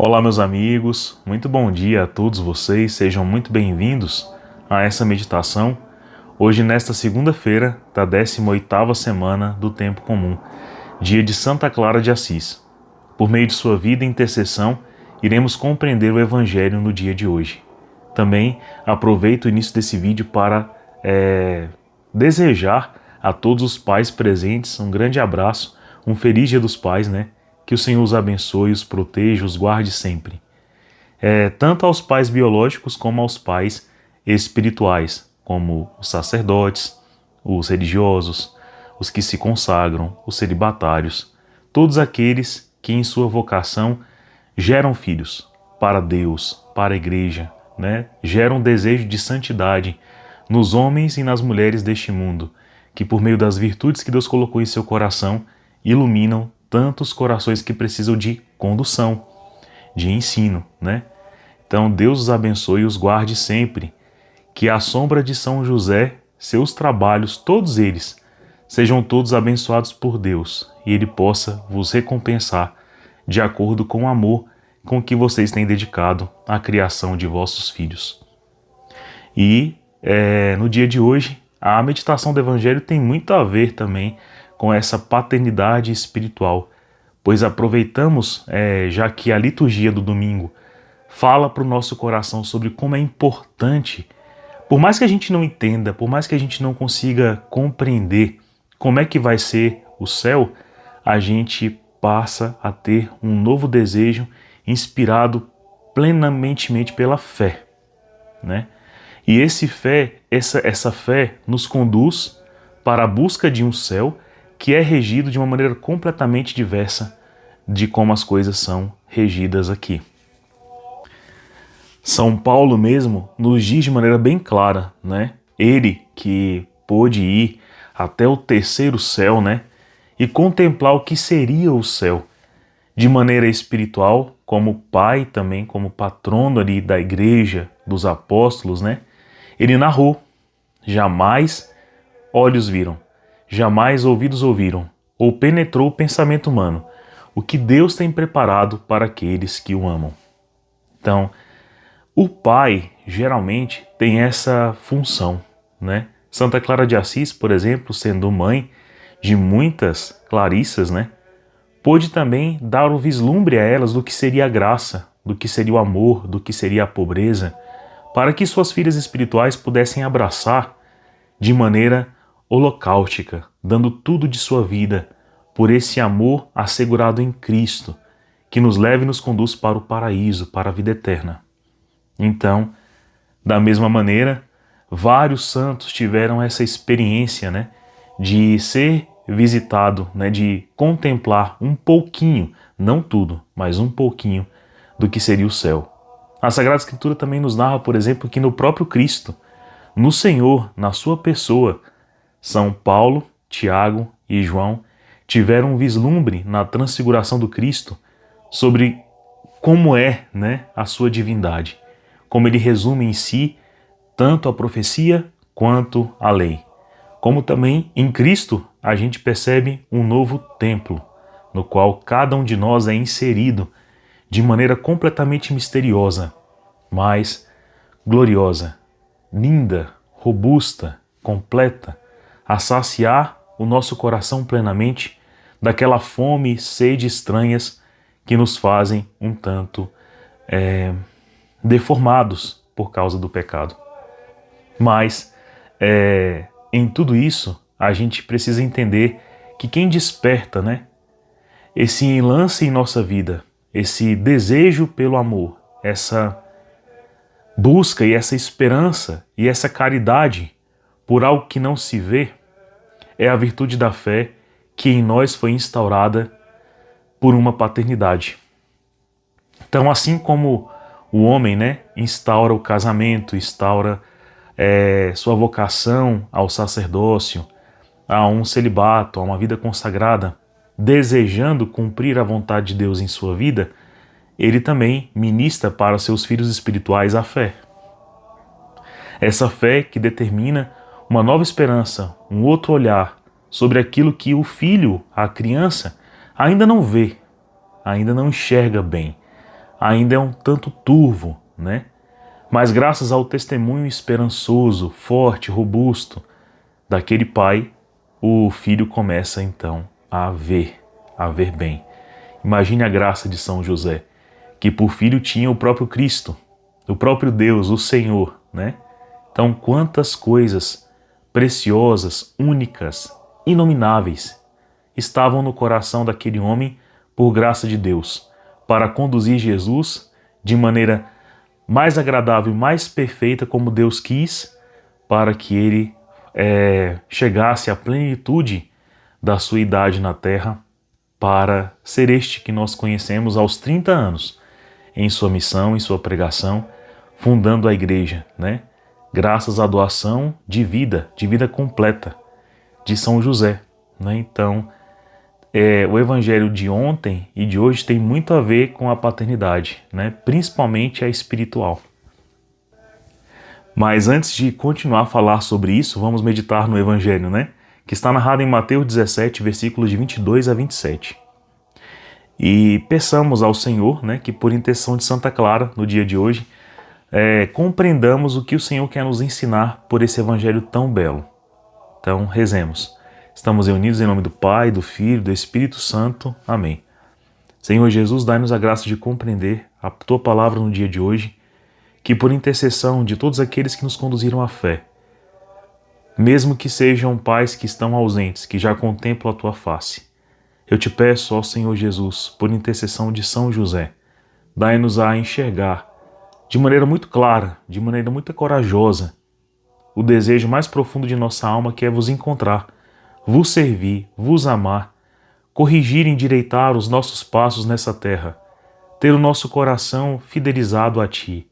Olá, meus amigos, muito bom dia a todos vocês, sejam muito bem-vindos a essa meditação. Hoje, nesta segunda-feira da 18ª semana do Tempo Comum, dia de Santa Clara de Assis. Por meio de sua vida e intercessão, iremos compreender o Evangelho no dia de hoje. Também aproveito o início desse vídeo para desejar a todos os pais presentes um grande abraço, um feliz Dia dos Pais, né? Que o Senhor os abençoe, os proteja, os guarde sempre. Tanto aos pais biológicos como aos pais espirituais, como os sacerdotes, os religiosos, os que se consagram, os celibatários, todos aqueles que em sua vocação geram filhos para Deus, para a igreja, né? Geram desejo de santidade nos homens e nas mulheres deste mundo, que por meio das virtudes que Deus colocou em seu coração, iluminam tantos corações que precisam de condução, de ensino, né? Então Deus os abençoe e os guarde sempre, que à sombra de São José, seus trabalhos, todos eles, sejam todos abençoados por Deus e Ele possa vos recompensar de acordo com o amor com que vocês têm dedicado à criação de vossos filhos. E no dia de hoje, a meditação do Evangelho tem muito a ver também com essa paternidade espiritual, pois aproveitamos, já que a liturgia do domingo fala para o nosso coração sobre como é importante, por mais que a gente não entenda, por mais que a gente não consiga compreender como é que vai ser o céu, a gente passa a ter um novo desejo inspirado plenamente pela fé, né? E essa fé nos conduz para a busca de um céu que é regido de uma maneira completamente diversa de como as coisas são regidas aqui. São Paulo mesmo nos diz de maneira bem clara, né? Ele que pôde ir até o terceiro céu, né? E contemplar o que seria o céu de maneira espiritual, como pai também, como patrono ali da igreja, dos apóstolos, né? Ele narrou: jamais olhos viram, jamais ouvidos ouviram, ou penetrou o pensamento humano, o que Deus tem preparado para aqueles que o amam. Então, o pai geralmente tem essa função, né? Santa Clara de Assis, por exemplo, sendo mãe de muitas Clarissas, né? Pôde também dar o vislumbre a elas do que seria a graça, do que seria o amor, do que seria a pobreza, para que suas filhas espirituais pudessem abraçar de maneira holocáustica, dando tudo de sua vida por esse amor assegurado em Cristo, que nos leva e nos conduz para o paraíso, para a vida eterna. Então, da mesma maneira, vários santos tiveram essa experiência, né, de ser visitado, né, de contemplar um pouquinho, não tudo, mas um pouquinho do que seria o céu. A Sagrada Escritura também nos narra, por exemplo, que no próprio Cristo, no Senhor, na sua pessoa, São Paulo, Tiago e João tiveram um vislumbre na transfiguração do Cristo sobre como é, né, a sua divindade, como ele resume em si tanto a profecia quanto a lei. Como também em Cristo a gente percebe um novo templo, no qual cada um de nós é inserido de maneira completamente misteriosa, mas gloriosa, linda, robusta, completa, a saciar o nosso coração plenamente daquela fome e sede estranhas que nos fazem um tanto deformados por causa do pecado. Mas em tudo isso a gente precisa entender que quem desperta, né, esse lance em nossa vida, esse desejo pelo amor, essa busca e essa esperança e essa caridade por algo que não se vê, é a virtude da fé que em nós foi instaurada por uma paternidade. Então, assim como o homem, né, instaura o casamento, instaura sua vocação ao sacerdócio, a um celibato, a uma vida consagrada, desejando cumprir a vontade de Deus em sua vida, ele também ministra para seus filhos espirituais a fé. Essa fé que determina uma nova esperança, um outro olhar sobre aquilo que o filho, a criança, ainda não vê, ainda não enxerga bem, ainda é um tanto turvo, né? Mas graças ao testemunho esperançoso, forte, robusto daquele pai, o filho começa então a ver bem. Imagine a graça de São José, que por filho tinha o próprio Cristo, o próprio Deus, o Senhor, né? Então, quantas coisas preciosas, únicas, inomináveis estavam no coração daquele homem por graça de Deus, para conduzir Jesus de maneira mais agradável e mais perfeita como Deus quis, para que ele chegasse à plenitude da sua idade na terra, para ser este que nós conhecemos aos 30 anos, em sua missão, em sua pregação, fundando a igreja, né? Graças à doação de vida completa de São José, né? Então, o evangelho de ontem e de hoje tem muito a ver com a paternidade, né? Principalmente a espiritual. Mas antes de continuar a falar sobre isso, vamos meditar no evangelho, né? Que está narrado em Mateus 17, versículos de 22 a 27. E peçamos ao Senhor, né, que por intenção de Santa Clara, no dia de hoje, compreendamos o que o Senhor quer nos ensinar por esse evangelho tão belo. Então, rezemos. Estamos reunidos em nome do Pai, do Filho, do Espírito Santo. Amém. Senhor Jesus, dai-nos a graça de compreender a Tua palavra no dia de hoje, que por intercessão de todos aqueles que nos conduziram à fé, mesmo que sejam pais que estão ausentes, que já contemplam a Tua face, eu te peço, ó Senhor Jesus, por intercessão de São José, dai-nos a enxergar de maneira muito clara, de maneira muito corajosa, o desejo mais profundo de nossa alma, que é vos encontrar, vos servir, vos amar, corrigir e endireitar os nossos passos nessa terra, ter o nosso coração fidelizado a Ti,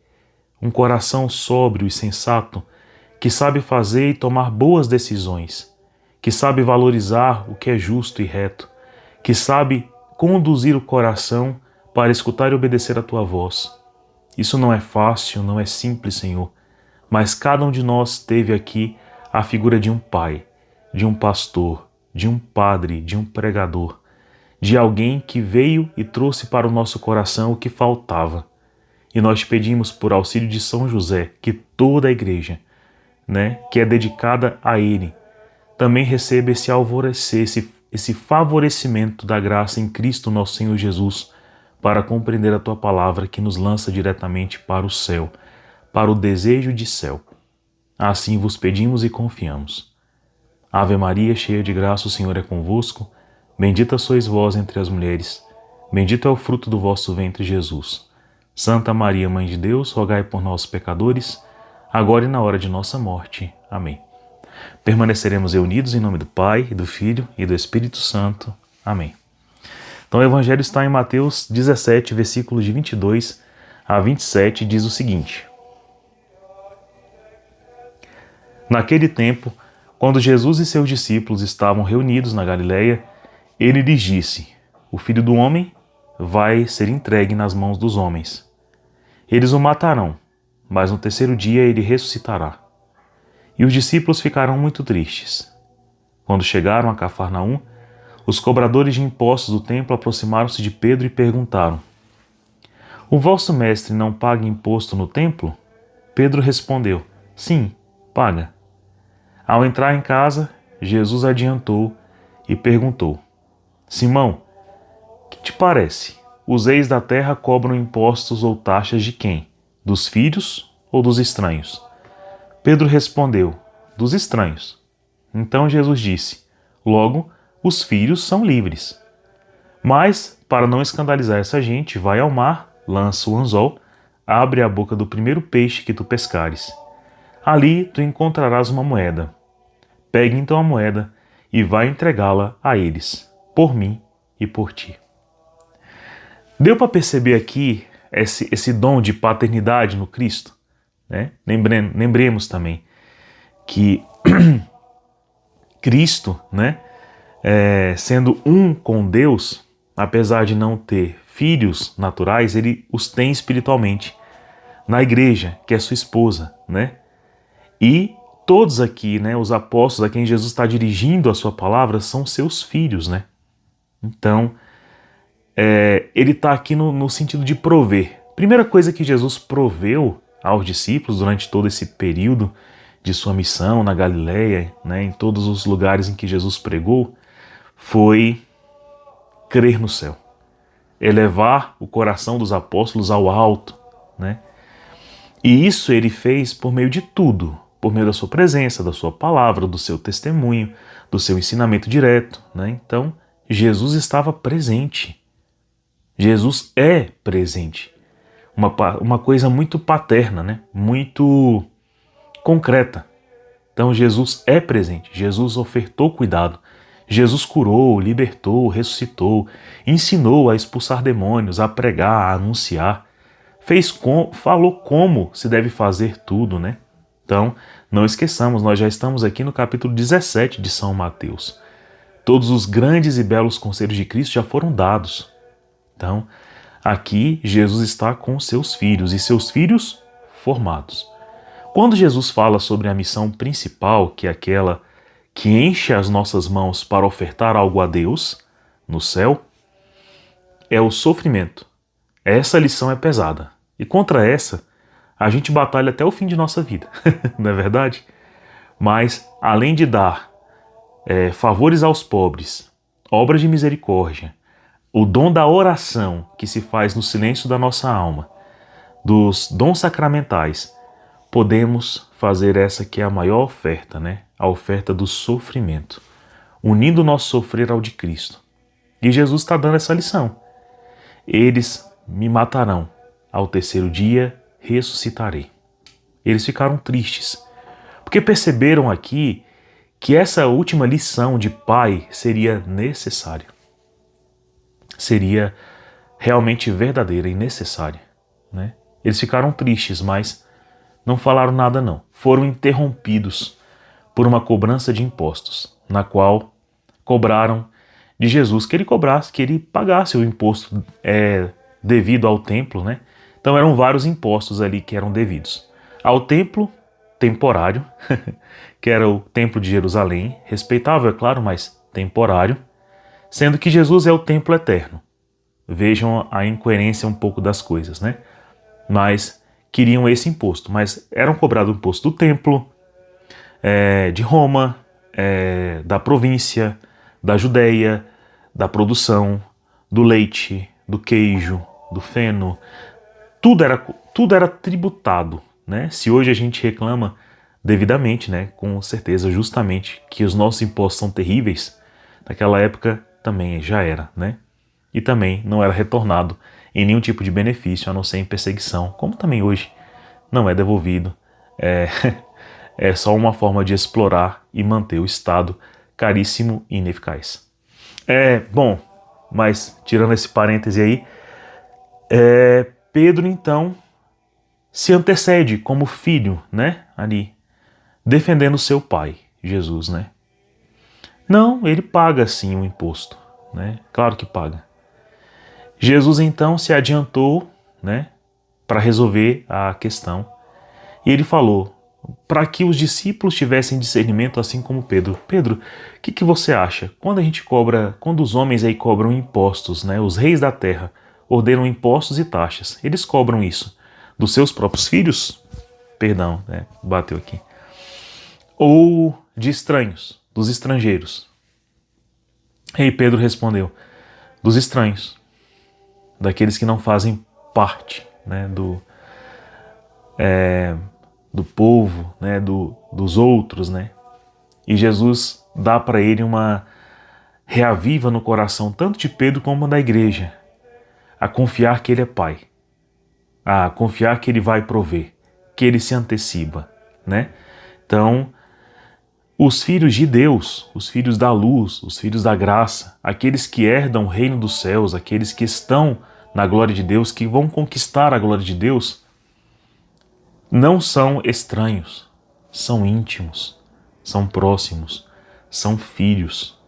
um coração sóbrio e sensato, que sabe fazer e tomar boas decisões, que sabe valorizar o que é justo e reto, que sabe conduzir o coração para escutar e obedecer a Tua voz. Isso não é fácil, não é simples, Senhor, mas cada um de nós teve aqui a figura de um pai, de um pastor, de um padre, de um pregador, de alguém que veio e trouxe para o nosso coração o que faltava. E nós pedimos por auxílio de São José que toda a igreja, né, que é dedicada a ele, também receba esse alvorecer, esse favorecimento da graça em Cristo nosso Senhor Jesus, para compreender a Tua palavra que nos lança diretamente para o céu, para o desejo de céu. Assim vos pedimos e confiamos. Ave Maria, cheia de graça, o Senhor é convosco. Bendita sois vós entre as mulheres. Bendito é o fruto do vosso ventre, Jesus. Santa Maria, Mãe de Deus, rogai por nós, pecadores, agora e na hora de nossa morte. Amém. Permaneceremos reunidos em nome do Pai, e do Filho e do Espírito Santo. Amém. Então o Evangelho está em Mateus 17, versículos de 22 a 27, diz o seguinte: Naquele tempo, quando Jesus e seus discípulos estavam reunidos na Galileia, ele lhes disse: O Filho do Homem vai ser entregue nas mãos dos homens. Eles o matarão, mas no terceiro dia ele ressuscitará. E os discípulos ficaram muito tristes. Quando chegaram a Cafarnaum, os cobradores de impostos do templo aproximaram-se de Pedro e perguntaram: O vosso mestre não paga imposto no templo? Pedro respondeu: Sim, paga. Ao entrar em casa, Jesus adiantou e perguntou: Simão, que te parece? Os reis da terra cobram impostos ou taxas de quem? Dos filhos ou dos estranhos? Pedro respondeu: Dos estranhos. Então Jesus disse: Logo, os filhos são livres. Mas, para não escandalizar essa gente, vai ao mar, lança o anzol, abre a boca do primeiro peixe que tu pescares. Ali tu encontrarás uma moeda. Pegue então a moeda e vai entregá-la a eles, por mim e por ti. Deu para perceber aqui esse dom de paternidade no Cristo? Né? Lembremos também que Cristo, né, sendo um com Deus, apesar de não ter filhos naturais, ele os tem espiritualmente na igreja, que é sua esposa, né? E todos aqui, né, os apóstolos a quem Jesus está dirigindo a sua palavra são seus filhos, né? Então, ele está aqui no sentido de prover, Primeira coisa que Jesus proveu aos discípulos durante todo esse período de sua missão na Galileia, né, em todos os lugares em que Jesus pregou, foi crer no céu, elevar o coração dos apóstolos ao alto, né? E isso ele fez por meio de tudo, por meio da sua presença, da sua palavra, do seu testemunho, do seu ensinamento direto, né? Então, Jesus estava presente. Jesus é presente. Uma coisa muito paterna, né? Muito concreta. Então, Jesus é presente. Jesus ofertou cuidado. Jesus curou, libertou, ressuscitou, ensinou a expulsar demônios, a pregar, a anunciar. Falou como se deve fazer tudo, né? Então, não esqueçamos, nós já estamos aqui no capítulo 17 de São Mateus. Todos os grandes e belos conselhos de Cristo já foram dados. Então, aqui Jesus está com seus filhos e seus filhos formados. Quando Jesus fala sobre a missão principal, que é aquela que enche as nossas mãos para ofertar algo a Deus no céu, é o sofrimento. Essa lição é pesada. E contra essa, a gente batalha até o fim de nossa vida, não é verdade? Mas, além de dar favores aos pobres, obras de misericórdia, o dom da oração que se faz no silêncio da nossa alma, dos dons sacramentais, podemos fazer essa que é a maior oferta, né? A oferta do sofrimento, unindo o nosso sofrer ao de Cristo. E Jesus está dando essa lição. Eles me matarão, ao terceiro dia ressuscitarei. Eles ficaram tristes, porque perceberam aqui que essa última lição de pai seria necessária. Seria realmente verdadeira e necessária, né? Eles ficaram tristes, mas não falaram nada não. Foram interrompidos por uma cobrança de impostos, na qual cobraram de Jesus que ele pagasse o imposto devido ao templo, né? Então eram vários impostos ali que eram devidos. Ao templo temporário, que era o templo de Jerusalém, respeitável, é claro, mas temporário, sendo que Jesus é o templo eterno. Vejam a incoerência um pouco das coisas, né? Mas queriam esse imposto, mas eram cobrados o imposto do templo, de Roma, da província, da Judéia, da produção, do leite, do queijo, do feno. Tudo era tributado, né? Se hoje a gente reclama devidamente, né? Com certeza, justamente, que os nossos impostos são terríveis, naquela época também já era, né? E também não era retornado em nenhum tipo de benefício, a não ser em perseguição, como também hoje não é devolvido. É só uma forma de explorar e manter o Estado caríssimo e ineficaz. Bom, mas tirando esse parêntese aí, Pedro então se antecede como filho, né, ali, defendendo seu pai, Jesus, né? Não, ele paga sim o imposto, né? Claro que paga. Jesus então se adiantou, né, para resolver a questão. E ele falou, para que os discípulos tivessem discernimento assim como Pedro. Pedro, o que você acha? Quando os homens aí cobram impostos, né, os reis da terra ordenam impostos e taxas, eles cobram isso dos seus próprios filhos? Perdão, bateu aqui. Ou de estranhos, dos estrangeiros? E Pedro respondeu, dos estranhos, daqueles que não fazem parte, né, do povo, né, dos outros, né? E Jesus dá para ele reaviva no coração tanto de Pedro como da igreja, a confiar que ele é pai, a confiar que ele vai prover, que ele se antecipa, né? Então, os filhos de Deus, os filhos da luz, os filhos da graça, aqueles que herdam o reino dos céus, aqueles que estão na glória de Deus, que vão conquistar a glória de Deus, não são estranhos, são íntimos, são próximos, são filhos.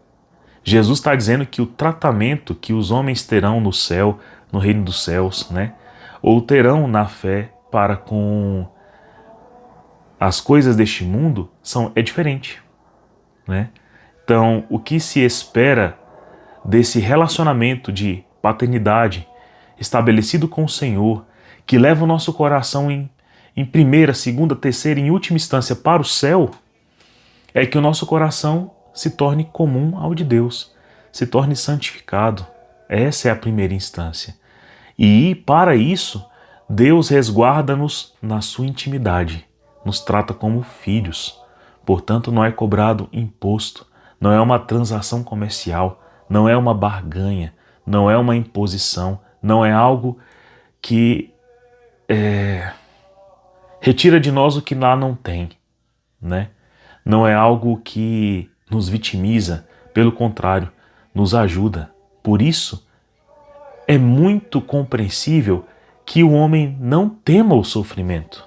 Jesus está dizendo que o tratamento que os homens terão no céu, no reino dos céus, né, ou terão na fé para com as coisas deste mundo é diferente, né? Então, o que se espera desse relacionamento de paternidade estabelecido com o Senhor, que leva o nosso coração em primeira, segunda, terceira, em última instância para o céu, é que o nosso coração se torne comum ao de Deus, se torne santificado. Essa é a primeira instância. E para isso, Deus resguarda-nos na sua intimidade, nos trata como filhos. Portanto, não é cobrado imposto, não é uma transação comercial, não é uma barganha, não é uma imposição, não é algo que retira de nós o que lá não tem, né? Não é algo que nos vitimiza, pelo contrário, nos ajuda. Por isso, é muito compreensível que o homem não tema o sofrimento,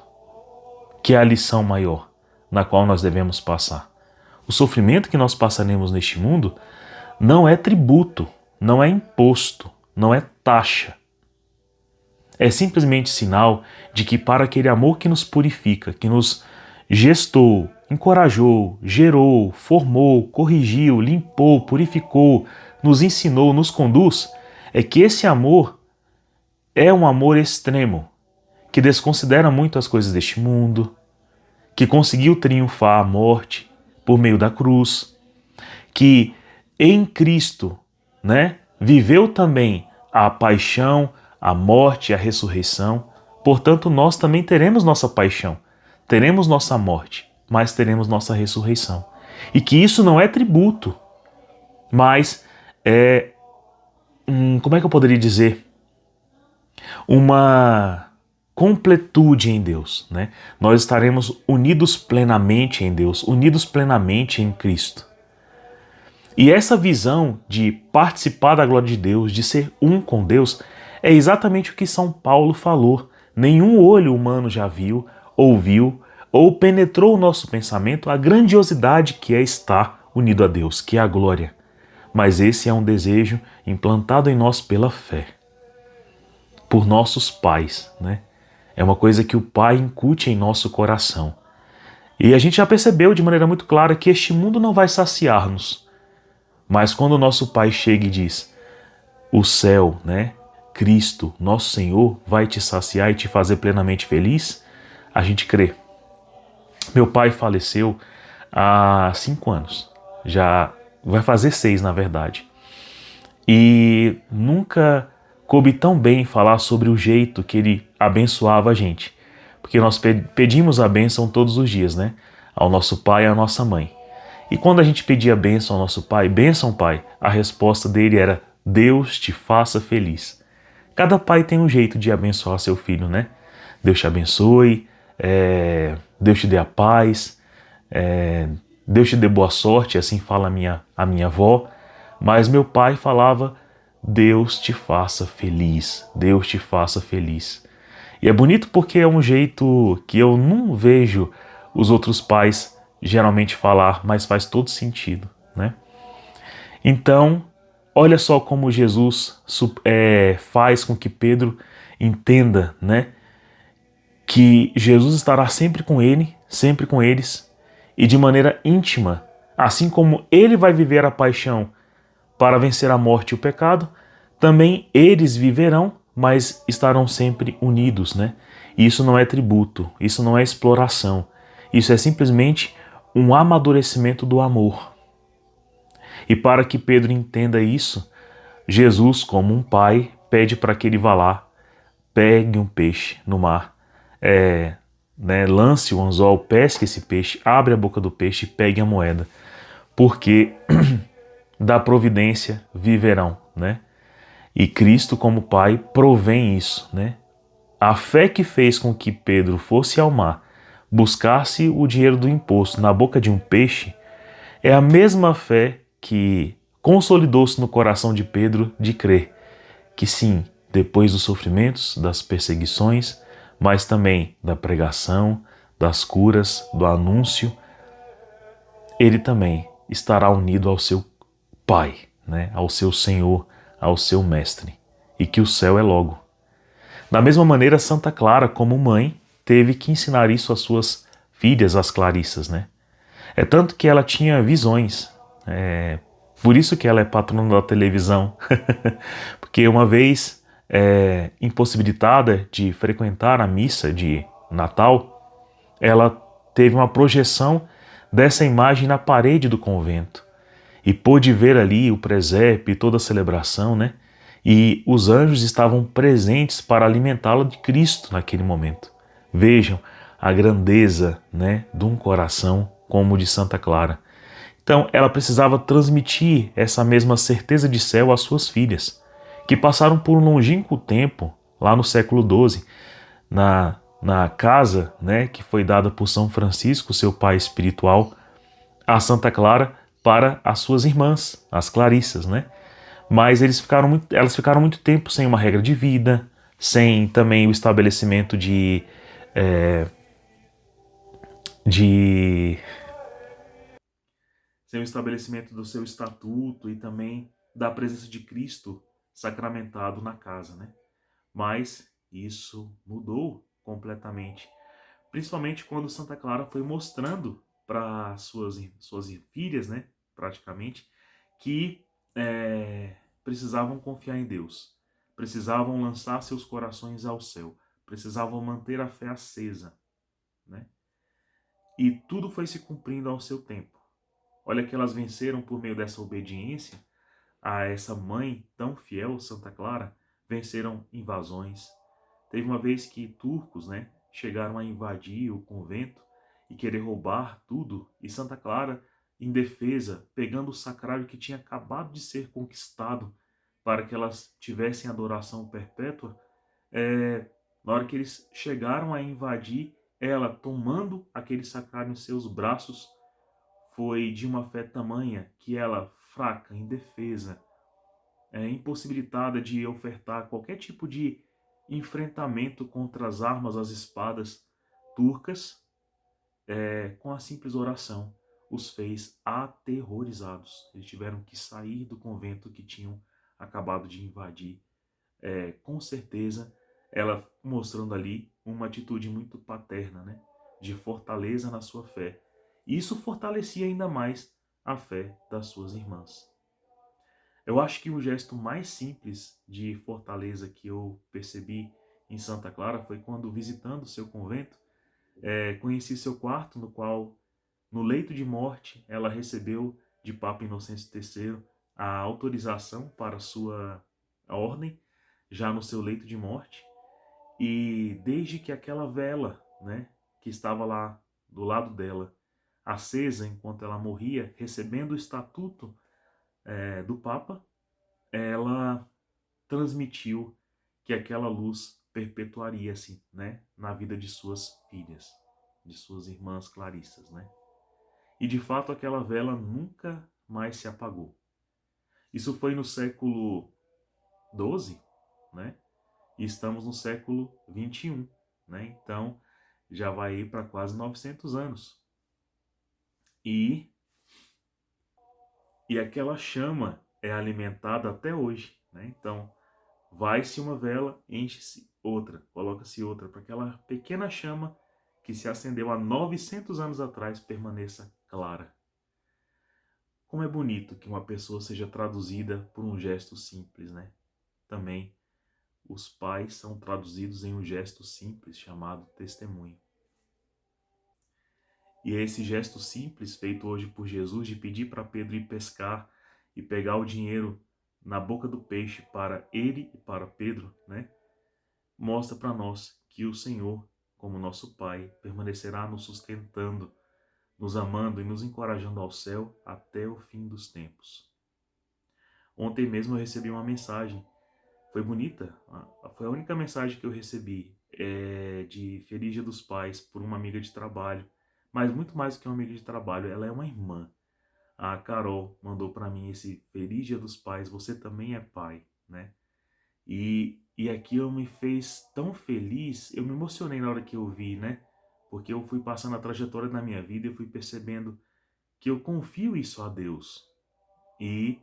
que é a lição maior na qual nós devemos passar. O sofrimento que nós passaremos neste mundo não é tributo, não é imposto, não é taxa. É simplesmente sinal de que para aquele amor que nos purifica, que nos gestou, encorajou, gerou, formou, corrigiu, limpou, purificou, nos ensinou, nos conduz, é que esse amor é um amor extremo, que desconsidera muito as coisas deste mundo, que conseguiu triunfar a morte por meio da cruz, que em Cristo, né, viveu também a paixão, a morte e a ressurreição. Portanto, nós também teremos nossa paixão, teremos nossa morte, mas teremos nossa ressurreição. E que isso não é tributo, mas é, como é que eu poderia dizer? Uma completude em Deus, né? Nós estaremos unidos plenamente em Deus, unidos plenamente em Cristo. E essa visão de participar da glória de Deus, de ser um com Deus, é exatamente o que São Paulo falou. Nenhum olho humano já viu, ouviu ou penetrou o nosso pensamento a grandiosidade que é estar unido a Deus, que é a glória. Mas esse é um desejo implantado em nós pela fé, por nossos pais, né? É uma coisa que o Pai incute em nosso coração. E a gente já percebeu de maneira muito clara que este mundo não vai saciar-nos. Mas quando o nosso Pai chega e diz, o céu, né? Cristo, nosso Senhor, vai te saciar e te fazer plenamente feliz, a gente crê. Meu pai faleceu há 5 anos. Já vai fazer 6, na verdade. E nunca coube tão bem falar sobre o jeito que ele abençoava a gente. Porque nós pedimos a bênção todos os dias, né? Ao nosso pai e à nossa mãe. E quando a gente pedia a bênção ao nosso pai, bênção pai, a resposta dele era, Deus te faça feliz. Cada pai tem um jeito de abençoar seu filho, né? Deus te abençoe, Deus te dê a paz, Deus te dê boa sorte, assim fala a minha avó. Mas meu pai falava, Deus te faça feliz, Deus te faça feliz. E é bonito porque é um jeito que eu não vejo os outros pais geralmente falar, mas faz todo sentido, né? Então, olha só como Jesus faz com que Pedro entenda, né, que Jesus estará sempre com ele, sempre com eles, e de maneira íntima, assim como ele vai viver a paixão para vencer a morte e o pecado, também eles viverão, mas estarão sempre unidos, né? E isso não é tributo, isso não é exploração, isso é simplesmente um amadurecimento do amor. E para que Pedro entenda isso, Jesus, como um pai, pede para que ele vá lá, pegue um peixe no mar, lance o anzol, pesque esse peixe, abre a boca do peixe e pegue a moeda, porque da providência viverão, né? E Cristo, como pai, provém isso, né? A fé que fez com que Pedro fosse ao mar, buscasse o dinheiro do imposto na boca de um peixe, é a mesma fé que consolidou-se no coração de Pedro de crer que sim, depois dos sofrimentos, das perseguições, mas também da pregação, das curas, do anúncio, ele também estará unido ao seu Pai, né? Ao seu Senhor, ao seu Mestre, e que o céu é logo. Da mesma maneira, Santa Clara, como mãe, teve que ensinar isso às suas filhas, as Clarissas, né? É tanto que ela tinha visões, por isso que ela é patrona da televisão, porque uma vez impossibilitada de frequentar a missa de Natal, ela teve uma projeção dessa imagem na parede do convento e pôde ver ali o presépio e toda a celebração, né? E os anjos estavam presentes para alimentá-la de Cristo naquele momento. Vejam a grandeza, né, de um coração como o de Santa Clara. Então, ela precisava transmitir essa mesma certeza de céu às suas filhas, que passaram por um longínquo tempo, lá no século XII, na casa, né, que foi dada por São Francisco, seu pai espiritual, a Santa Clara, para as suas irmãs, as Clarissas, né? Mas elas ficaram muito tempo sem uma regra de vida, sem também o estabelecimento é, de sem o estabelecimento do seu estatuto e também da presença de Cristo sacramentado na casa, né? Mas isso mudou completamente, principalmente quando Santa Clara foi mostrando para suas filhas, né, praticamente, que precisavam confiar em Deus, precisavam lançar seus corações ao céu, precisavam manter a fé acesa, né? E tudo foi se cumprindo ao seu tempo. Olha que elas venceram por meio dessa obediência a essa mãe tão fiel, Santa Clara, venceram invasões. Teve uma vez que turcos, né, chegaram a invadir o convento e querer roubar tudo, e Santa Clara, em defesa, pegando o sacrário que tinha acabado de ser conquistado para que elas tivessem adoração perpétua, na hora que eles chegaram a invadir, ela, tomando aquele sacrário em seus braços, foi de uma fé tamanha que ela, fraca, indefesa, impossibilitada de ofertar qualquer tipo de enfrentamento contra as armas, as espadas turcas, com a simples oração, os fez aterrorizados. Eles tiveram que sair do convento que tinham acabado de invadir. Com certeza, ela mostrando ali uma atitude muito paterna, né? De fortaleza na sua fé. E isso fortalecia ainda mais a fé das suas irmãs. Eu acho que o gesto mais simples de fortaleza que eu percebi em Santa Clara foi quando, visitando seu convento, conheci seu quarto, no qual, no leito de morte, ela recebeu de Papa Inocêncio III a autorização para sua ordem, já no seu leito de morte. E desde que aquela vela, né, que estava lá do lado dela, acesa enquanto ela morria, recebendo o estatuto do Papa, ela transmitiu que aquela luz perpetuaria-se, né, na vida de suas filhas, de suas irmãs clarissas, né? E de fato aquela vela nunca mais se apagou. Isso foi no século XII, né? E estamos no século XXI, né? Então já vai ir para quase 900 anos. E aquela chama é alimentada até hoje, né? Então vai-se uma vela, enche-se outra, coloca-se outra, para aquela pequena chama que se acendeu há 900 anos atrás permaneça clara. Como é bonito que uma pessoa seja traduzida por um gesto simples, né? Também os pais são traduzidos em um gesto simples chamado testemunho. E é esse gesto simples feito hoje por Jesus de pedir para Pedro ir pescar e pegar o dinheiro na boca do peixe para ele e para Pedro, né? Mostra para nós que o Senhor, como nosso Pai, permanecerá nos sustentando, nos amando e nos encorajando ao céu até o fim dos tempos. Ontem mesmo eu recebi uma mensagem, foi bonita, foi a única mensagem que eu recebi, de Feliz Dia dos Pais, por uma amiga de trabalho, mas muito mais do que uma amiga de trabalho, ela é uma irmã. A Carol mandou para mim esse Feliz Dia dos Pais, você também é pai, né? E aquilo me fez tão feliz, eu me emocionei na hora que eu vi, né? Porque eu fui passando a trajetória da minha vida e eu fui percebendo que eu confio isso a Deus. E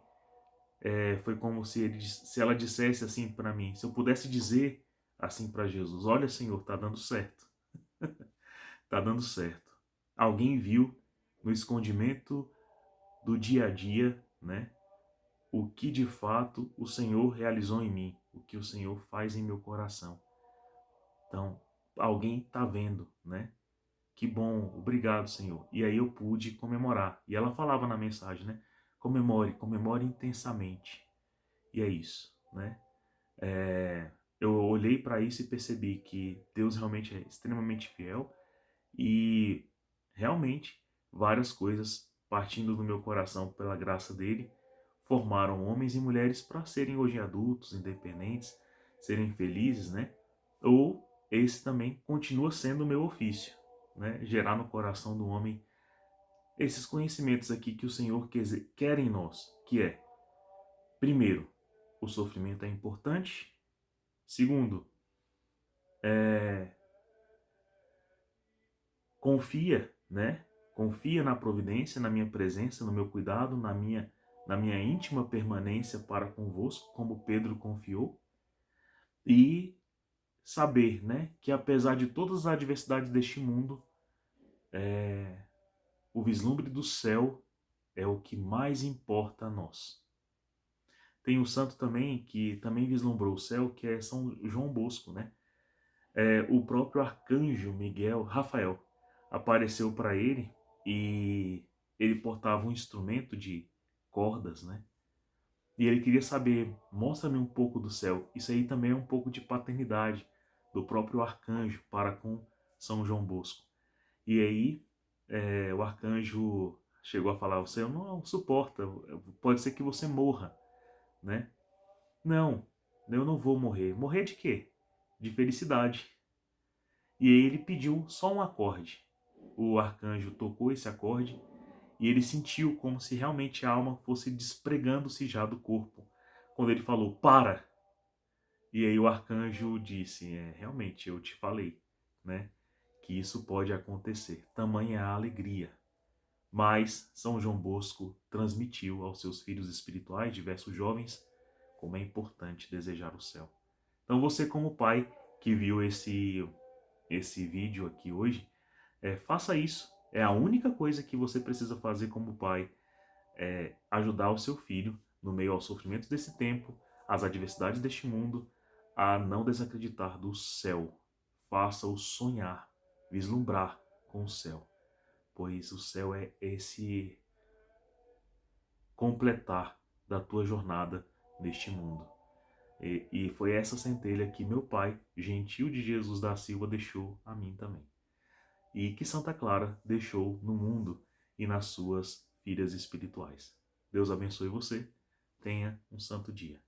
foi como se ela dissesse assim para mim, se eu pudesse dizer assim para Jesus, olha Senhor, tá dando certo, tá dando certo. Alguém viu no escondimento do dia a dia, né? O que de fato o Senhor realizou em mim. o que o Senhor faz em meu coração. Então, alguém está vendo, né? Que bom, obrigado, Senhor. E aí eu pude comemorar. E ela falava na mensagem, né? Comemore, comemore intensamente. E é isso, né? Eu olhei para isso e percebi que Deus realmente é extremamente fiel e realmente várias coisas partindo do meu coração pela graça dele formaram homens e mulheres para serem hoje adultos, independentes, serem felizes, né? Ou esse também continua sendo o meu ofício, né? Gerar no coração do homem esses conhecimentos aqui que o Senhor quer em nós, que é, primeiro, o sofrimento é importante. Segundo, confia, né? Confia na providência, na minha presença, no meu cuidado, na minha íntima permanência para convosco, como Pedro confiou. E saber, né, que apesar de todas as adversidades deste mundo, o vislumbre do céu é o que mais importa a nós. Tem um santo também que também vislumbrou o céu, que é São João Bosco, né? O próprio arcanjo Miguel, Rafael, apareceu para ele e ele portava um instrumento de cordas, né? E ele queria saber, mostra-me um pouco do céu. Isso aí também é um pouco de paternidade do próprio arcanjo para com São João Bosco. E aí o arcanjo chegou a falar, você não suporta, pode ser que você morra, né? Não, eu não vou morrer. Morrer de quê? De felicidade. E aí ele pediu só um acorde. O arcanjo tocou esse acorde e ele sentiu como se realmente a alma fosse despregando-se já do corpo. Quando ele falou, para! E aí o arcanjo disse, realmente eu te falei, né? Que isso pode acontecer. Tamanha é a alegria. Mas São João Bosco transmitiu aos seus filhos espirituais, diversos jovens, como é importante desejar o céu. Então você como pai que viu esse vídeo aqui hoje, faça isso. É a única coisa que você precisa fazer como pai, é ajudar o seu filho no meio aos sofrimentos desse tempo, às adversidades deste mundo, a não desacreditar do céu. Faça-o sonhar, vislumbrar com o céu, pois o céu é esse completar da tua jornada neste mundo. E foi essa centelha que meu pai, gentil de Jesus da Silva, deixou a mim também. E que Santa Clara deixou no mundo e nas suas filhas espirituais. Deus abençoe você. Tenha um santo dia.